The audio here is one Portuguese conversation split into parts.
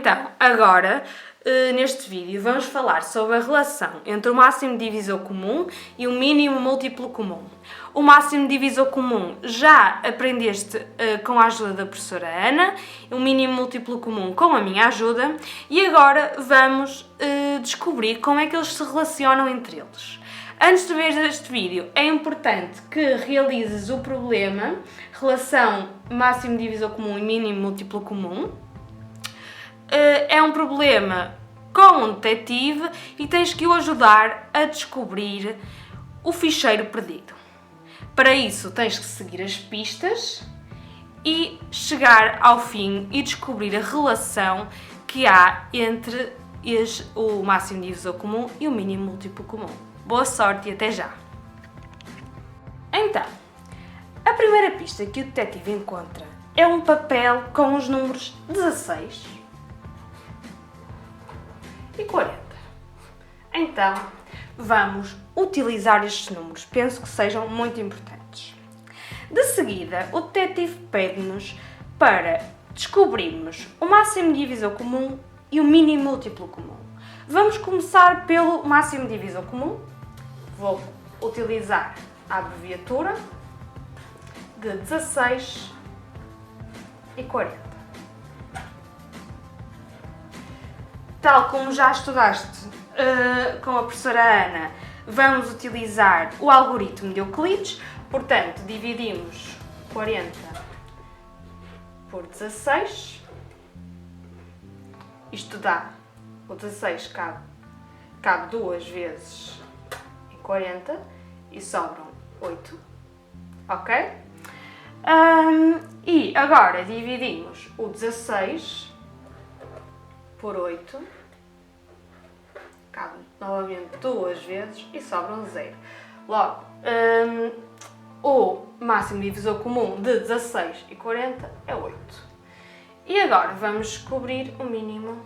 Então, agora, neste vídeo, vamos falar sobre a relação entre o máximo divisor comum e o mínimo múltiplo comum. O máximo divisor comum já aprendeste com a ajuda da professora Ana, o mínimo múltiplo comum com a minha ajuda, e agora vamos descobrir como é que eles se relacionam entre eles. Antes de ver este vídeo, é importante que realizes o problema relação máximo divisor comum e mínimo múltiplo comum. É um problema com um detetive e tens que o ajudar a descobrir o ficheiro perdido. Para isso, tens que seguir as pistas e chegar ao fim e descobrir a relação que há entre o máximo divisor comum e o mínimo múltiplo comum. Boa sorte e até já! Então, a primeira pista que o detetive encontra é um papel com os números 16 e 40. Então, vamos utilizar estes números. Penso que sejam muito importantes. De seguida, o detetive pede-nos para descobrirmos o máximo divisor comum e o mínimo múltiplo comum. Vamos começar pelo máximo divisor comum. Vou utilizar a abreviatura de 16 e 40. Tal como já estudaste com a professora Ana, vamos utilizar o algoritmo de Euclides. Portanto, dividimos 40 por 16. Isto dá, o 16 cabe 2 vezes em 40 e sobram 8. Ok? E agora dividimos o 16 por 8. Cabe novamente 2 vezes e sobram 0. Logo, o máximo divisor comum de 16 e 40 é 8. E agora vamos descobrir o mínimo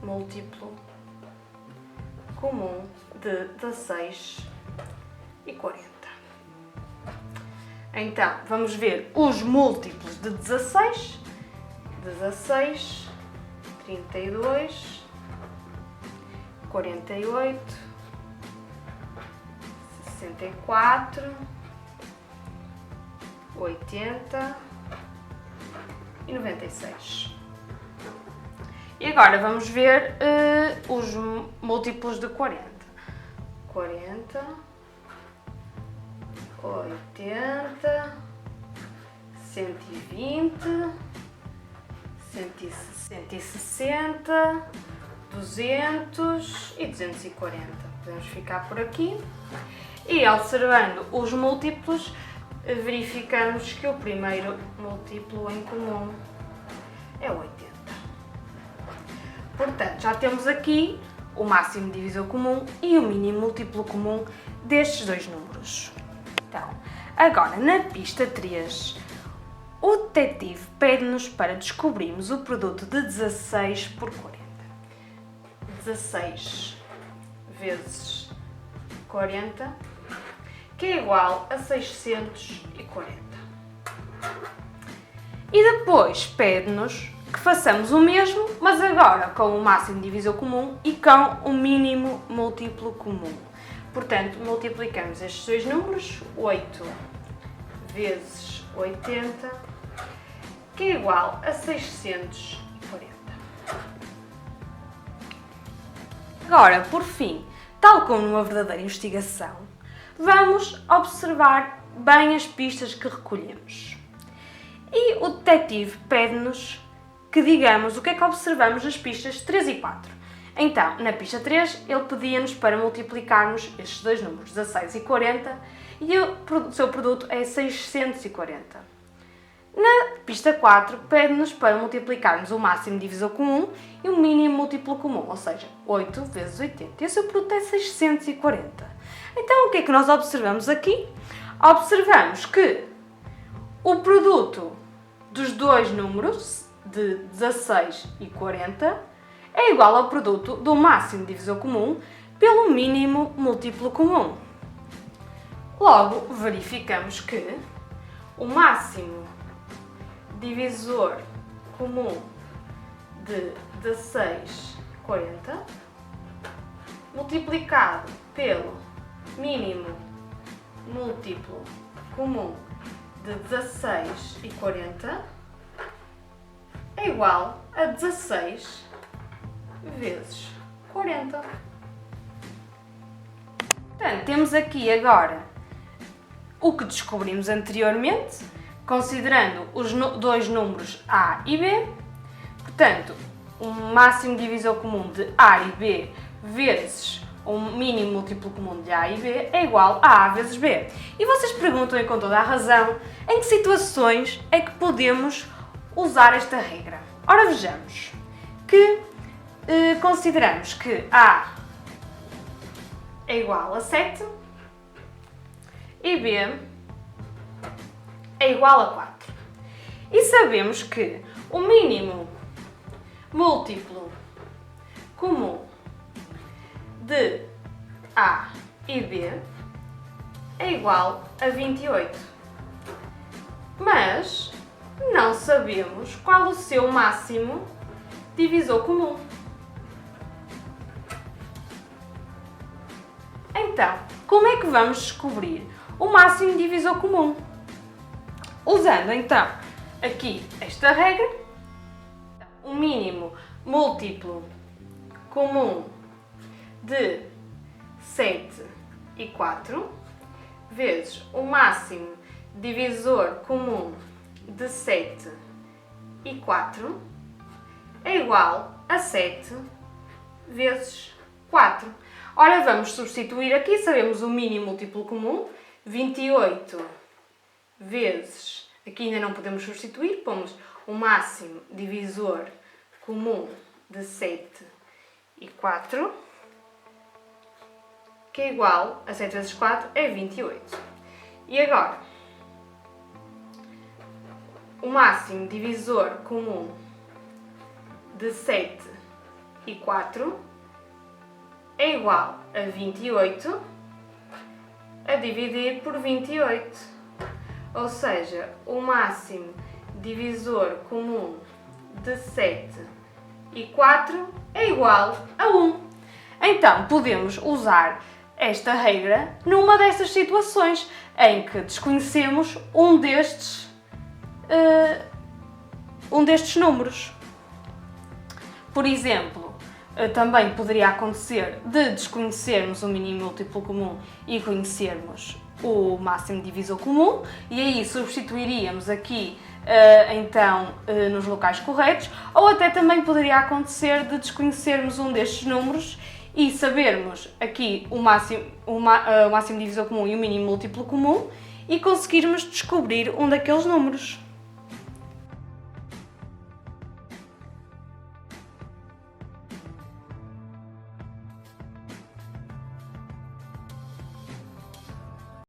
múltiplo comum de 16 e 40. Então, vamos ver os múltiplos de 16. 16, 32, 48, 64, 80 e 96. E agora vamos ver os múltiplos de 40. 40, 80, 120, 160, 200 e 240. Podemos ficar por aqui. E observando os múltiplos, verificamos que o primeiro múltiplo em comum é 80. Portanto, já temos aqui o máximo divisor comum e o mínimo múltiplo comum destes dois números. Então, agora na pista 3, o detetive pede-nos para descobrirmos o produto de 16 por 40. 16 vezes 40, que é igual a 640. E depois pede-nos que façamos o mesmo, mas agora com o máximo divisor comum e com o mínimo múltiplo comum. Portanto, multiplicamos estes dois números, 8 vezes 80, que é igual a 640. Agora, por fim, tal como numa verdadeira investigação, vamos observar bem as pistas que recolhemos. E o detetive pede-nos que digamos o que é que observamos nas pistas 3 e 4. Então, na pista 3, ele pedia-nos para multiplicarmos estes dois números, 16 e 40, e o seu produto é 640. Na pista 4, pede-nos para multiplicarmos o máximo divisor comum e o mínimo múltiplo comum, ou seja, 8 vezes 80. E o seu produto é 640. Então, o que é que nós observamos aqui? Observamos que o produto dos dois números, de 16 e 40, é igual ao produto do máximo divisor comum pelo mínimo múltiplo comum. Logo, verificamos que o máximo divisor comum de 1640 multiplicado pelo mínimo múltiplo comum de 1640 é igual a 16 vezes 40. Portanto, temos aqui agora o que descobrimos anteriormente, considerando os dois números A e B. Portanto, o máximo divisor comum de A e B vezes o mínimo múltiplo comum de A e B é igual a A vezes B. E vocês perguntam, e com toda a razão, em que situações é que podemos usar esta regra? Ora, vejamos que consideramos que A é igual a 7 e B é igual a 4. E sabemos que o mínimo múltiplo comum de A e B é igual a 28. Mas não sabemos qual o seu máximo divisor comum. Então, como é que vamos descobrir o máximo divisor comum? Usando então aqui esta regra, o mínimo múltiplo comum de 7 e 4 vezes o máximo divisor comum de 7 e 4 é igual a 7 vezes 4. Ora, vamos substituir aqui, sabemos o mínimo múltiplo comum, 28 vezes, aqui ainda não podemos substituir, pomos o máximo divisor comum de 7 e 4, que é igual a 7 vezes 4 é 28. E agora, o máximo divisor comum de 7 e 4 é igual a 28 a dividir por 28. Ou seja, o máximo divisor comum de 7 e 4 é igual a 1. Então, podemos usar esta regra numa destas situações em que desconhecemos um destes números. Por exemplo, também poderia acontecer de desconhecermos o mínimo múltiplo comum e conhecermos o máximo divisor comum, e aí substituiríamos aqui então nos locais corretos, ou até também poderia acontecer de desconhecermos um destes números e sabermos aqui o máximo divisor comum e o mínimo múltiplo comum e conseguirmos descobrir um daqueles números.